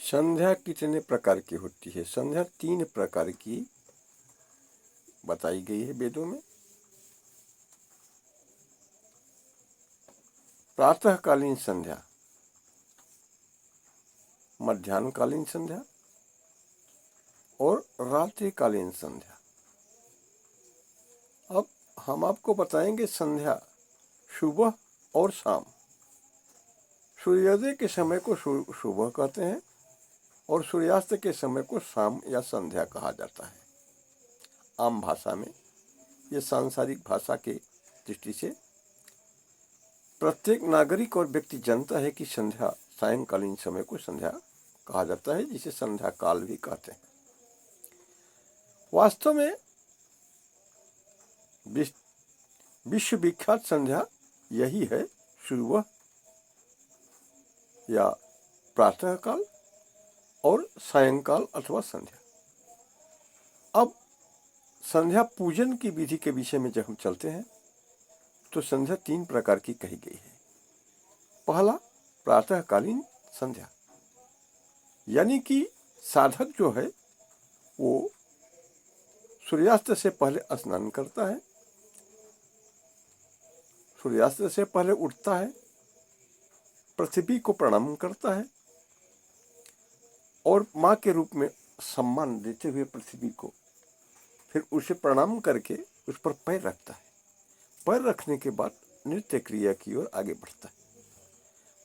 संध्या कितने प्रकार की होती है? संध्या 3 प्रकार की बताई गई है वेदों में। प्रातःकालीन संध्या, मध्याह्नकालीन संध्या और रात्रिकालीन संध्या। अब हम आपको बताएंगे संध्या सुबह और शाम। सूर्योदय के समय को सुबह कहते हैं और सूर्यास्त के समय को शाम या संध्या कहा जाता है। आम भाषा में, यह सांसारिक भाषा के दृष्टि से प्रत्येक नागरिक और व्यक्ति जानता है कि संध्या सायंकालीन समय को संध्या कहा जाता है, जिसे संध्या काल भी कहते हैं। वास्तव में विश्व विख्यात संध्या यही है, सुबह या प्रातःकाल और सायंकाल अथवा संध्या। अब संध्या पूजन की विधि के विषय में जब हम चलते हैं तो संध्या 3 प्रकार की कही गई है। पहला, प्रातःकालीन संध्या, यानी कि साधक जो है वो सूर्यास्त से पहले स्नान करता है, सूर्यास्त से पहले उठता है, पृथ्वी को प्रणाम करता है और माँ के रूप में सम्मान देते हुए पृथ्वी को, फिर उसे प्रणाम करके उस पर पैर रखता है। पैर रखने के बाद नृत्य क्रिया की ओर आगे बढ़ता है।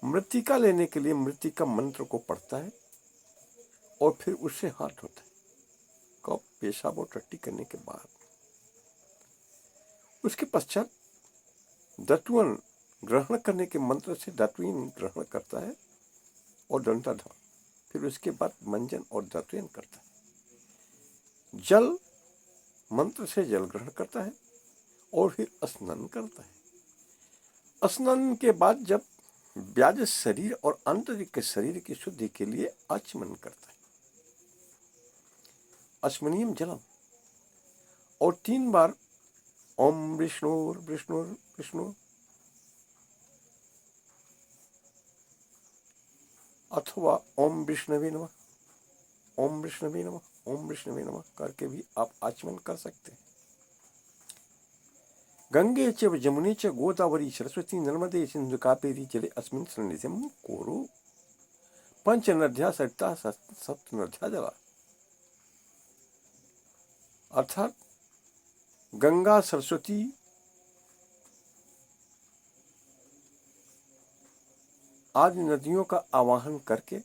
मृत्तिका लेने के लिए मृत्तिका मंत्र को पढ़ता है और फिर उससे हाथ धोता है। कब? पेशाब और टट्टी करने के बाद। उसके पश्चात दत्वन ग्रहण करने के मंत्र से दत्वीन ग्रहण करता है और दंताधान। फिर उसके बाद मंजन और दत्वेन करता है। जल मंत्र से जल ग्रहण करता है और फिर स्नान करता है। स्नान के बाद जब व्याज शरीर और आंतरिक शरीर की शुद्धि के लिए आचमन करता है, आचमनीयम जलम, और 3 बार ओम विष्णुर विष्णुर विष्णु अथवा ओम विष्णवे नमः, ओम विष्णवे नमः, ओम विष्णवे नमः करके भी आप आचमन कर सकते हैं। गंगे च जमुने च गोदावरी सरस्वती नर्मदे सिंधु कावेरी जले अस्मिन् सन्निधिं कुरु। पंच नद्या सरिता सप्त नद्या जला, अर्थात गंगा, सरस्वती, आदि नदियों का आवाहन करके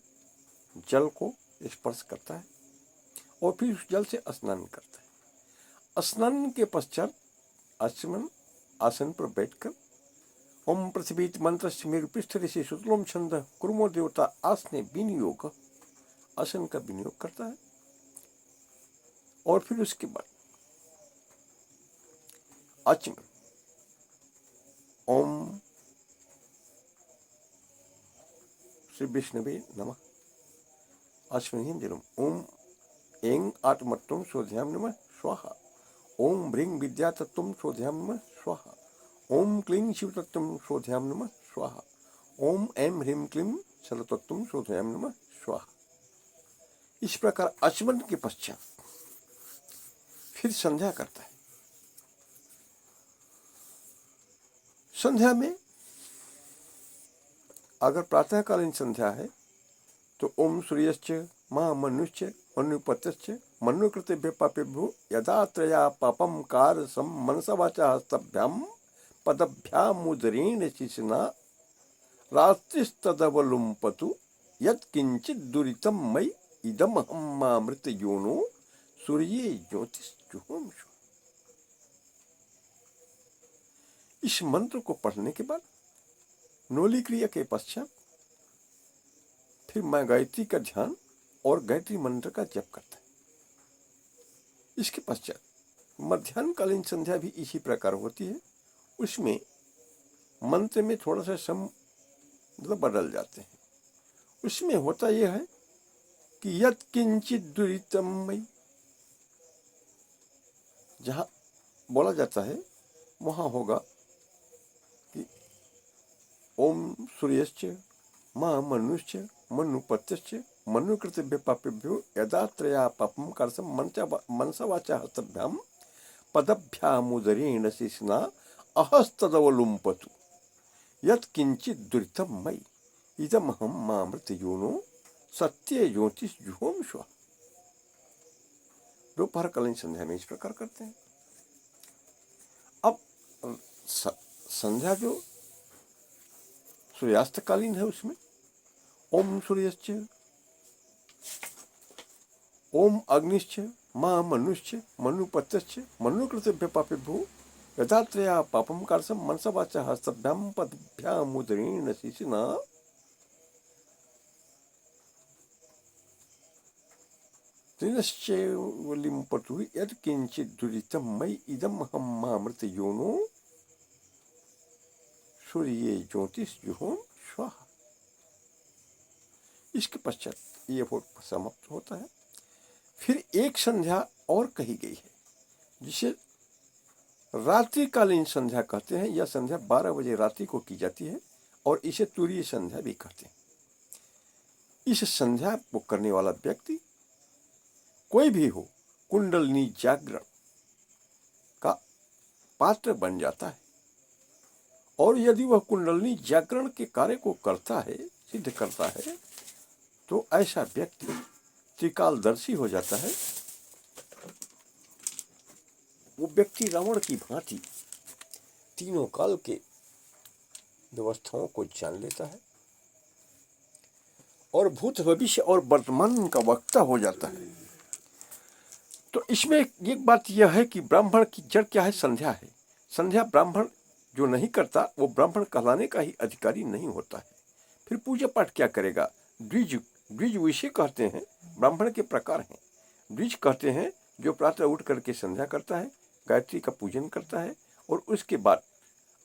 जल को स्पर्श करता है और फिर उस जल से स्नान करता है। स्नान के पश्चात आचमन आसन पर बैठकर ओम पृथ्वी मंत्र मेरुपृष्ठ ऋषि शुक्लोम छंद कुर्मो देवता आसने विनियोग, आसन का विनियोग करता है और फिर उसके बाद आचमन ओम श्री विष्णवे नमः, आचमनीयम जलम, ओम एंग आत्मत्वम शोध्याम नमः स्वाहा, ओम ब्रिंग विद्या तत्वम शोध्याम नमः स्वाहा, ओम क्लीं शिव तत्वम शोध्याम नमः स्वाहा, ओम ऐं ह्रीं क्लीं सरतत्वम शोध्याम नमः स्वाहा। इस प्रकार आचमन के पश्चात फिर संध्या करता है। संध्या में अगर प्रातःकालीन संध्या है तो ओम सूर्यश्च मा मनुश्च मनुपत्यश्च मनुकृतेभ्यः पापेभ्यो यदा त्रया पापम कारसम मनसा वाचा हस्तभ्याम पदभ्यामुदरेण शिशिना रात्रिस्तदवलुम्पतु यत्किंचित् दुरितं मयि इदमहं मामृतयोनो सूर्ये ज्योतिश्जुहोमि। इस मंत्र को पढ़ने के बाद नोली क्रिया के पश्चात फिर मां गायत्री का ध्यान और गायत्री मंत्र का जप करता है। इसके पश्चात मध्याह्नकालीन संध्या भी इसी प्रकार होती है। उसमें मंत्र में थोड़ा सा मतलब बदल जाते हैं। उसमें होता यह है कि यत् किंचित दुरितम मयि, जहां बोला जाता है वहां होगा कि ओम सूर्यश्च मां मनुश्च मनुपत्यश्च मनुकृतेभ्यो पापेभ्यो यदा त्रया पापम कर्षम मनसा वाचा हस्तभ्याम पदभ्यामुदरेण शेषना अहस्तदवलुम्पतु यत्किंचित दुरितम मयि इदमहम मामृतयोनो सत्य ज्योतिष जुहोम स्व। दोपहरकालीन संध्या में इस प्रकार करते हैं। अब संध्या जो सूर्यास्तकालीन है उसमें ओम सूर्यश्च ओम अग्निश्च मां मनुश्च मनुपत्यश्च मनुकृतेभ्यो पापेभ्यो यथा त्रया पापम कर्षम मनसा वाचा हस्तभ्याम पदभ्याम उदरेण शेषना त्रिनश्चैवलिम्पतु यत्किंचित् दुरितं मयि इदमहं मामृतयोनो सूर्ये ज्योतिष जुहोम स्वाहा। इसके पश्चात ये भोग समाप्त होता है। फिर एक संध्या और कही गई है जिसे रात्रिकालीन संध्या कहते हैं। यह संध्या 12 बजे रात्रि को की जाती है और इसे तुरीय संध्या भी कहते हैं। इस संध्या को करने वाला व्यक्ति कोई भी हो कुंडलनी जागरण का पात्र बन जाता है और यदि वह कुंडलनी जागरण के कार्य को करता है, सिद्ध करता है, तो ऐसा व्यक्ति त्रिकालदर्शी हो जाता है। वो व्यक्ति रावण की भांति तीनों काल के व्यवस्थाओं को जान लेता है और भूत भविष्य और वर्तमान का वक्ता हो जाता है। तो इसमें एक बात यह है कि ब्राह्मण की जड़ क्या है? संध्या है। संध्या ब्राह्मण जो नहीं करता वो ब्राह्मण कहलाने का ही अधिकारी नहीं होता है। फिर पूजा पाठ क्या करेगा? द्विज विषय कहते हैं, ब्राह्मण के प्रकार हैं। द्विज कहते हैं जो प्रातः उठ करके संध्या करता है, गायत्री का पूजन करता है और उसके बाद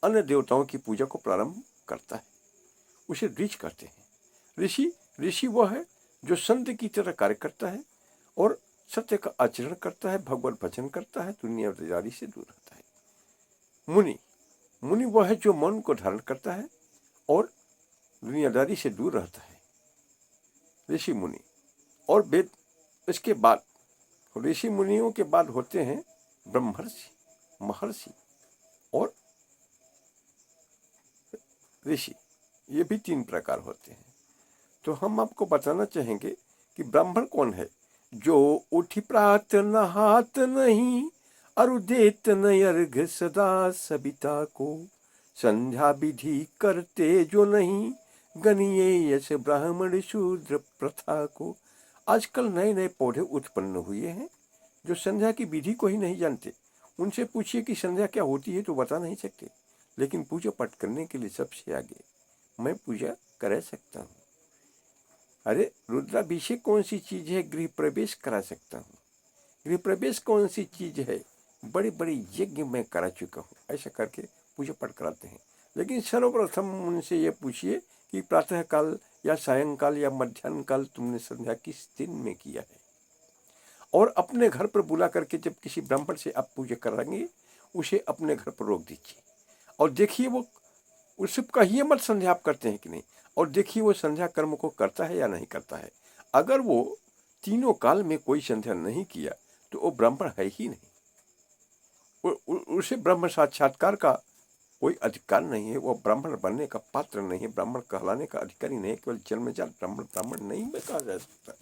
अन्य देवताओं की पूजा को प्रारंभ करता है, उसे द्विज कहते हैं। ऋषि वह है जो संत की तरह कार्य करता है और सत्य का आचरण करता है, भगवत भजन करता है, दुनियादारी से दूर रहता है। मुनि वह है जो मौन को धारण करता है और दुनियादारी से दूर रहता है, ऋषि मुनि। और वेद इसके बाद ऋषि मुनियों के बाद होते हैं ब्रह्मर्षि, महर्षि और ऋषि। ये भी 3 प्रकार होते हैं। तो हम आपको बताना चाहेंगे कि ब्राह्मण कौन है? जो उठी प्रात नहात नहीं अरु देत न अर्घ सदा सबिता को, संध्या विधि करते जो नहीं गनिये यश ब्राह्मण शूद्र प्रथा को। आजकल नए नए पौधे उत्पन्न हुए हैं जो संध्या की विधि को ही नहीं जानते। उनसे पूछिए कि संध्या क्या होती है तो बता नहीं सकते, लेकिन पूजा पाठ करने के लिए सबसे आगे मैं पूजा करा सकता हूँ। अरे रुद्राभिषेक कौन सी चीज है? गृह प्रवेश करा सकता हूँ। गृह प्रवेश कौन सी चीज है? बड़ी बड़ी यज्ञ मैं करा चुका हूँ। ऐसा करके पूजा पाठ कराते हैं। लेकिन सर्वप्रथम उनसे ये पूछिए कि प्रातः काल या सायंकाल या मध्याह्न काल तुमने संध्या किस दिन में किया है, और अपने घर पर बुला करके जब किसी ब्राह्मण से आप पूजा कराएंगे उसे अपने घर पर रोक दीजिए और देखिए वो उससे कहिए मत संध्या आप करते हैं कि नहीं, और देखिए वो संध्या कर्म को करता है या नहीं करता है। अगर वो तीनों काल में कोई संध्या नहीं किया तो वो ब्राह्मण है ही नहीं। उसे ब्रह्म साक्षात्कार का कोई अधिकार नहीं है। वो ब्राह्मण बनने का पात्र नहीं है, ब्राह्मण कहलाने का अधिकारी नहीं है। केवल जन्मजात ब्राह्मण नहीं में कहा जा सकता।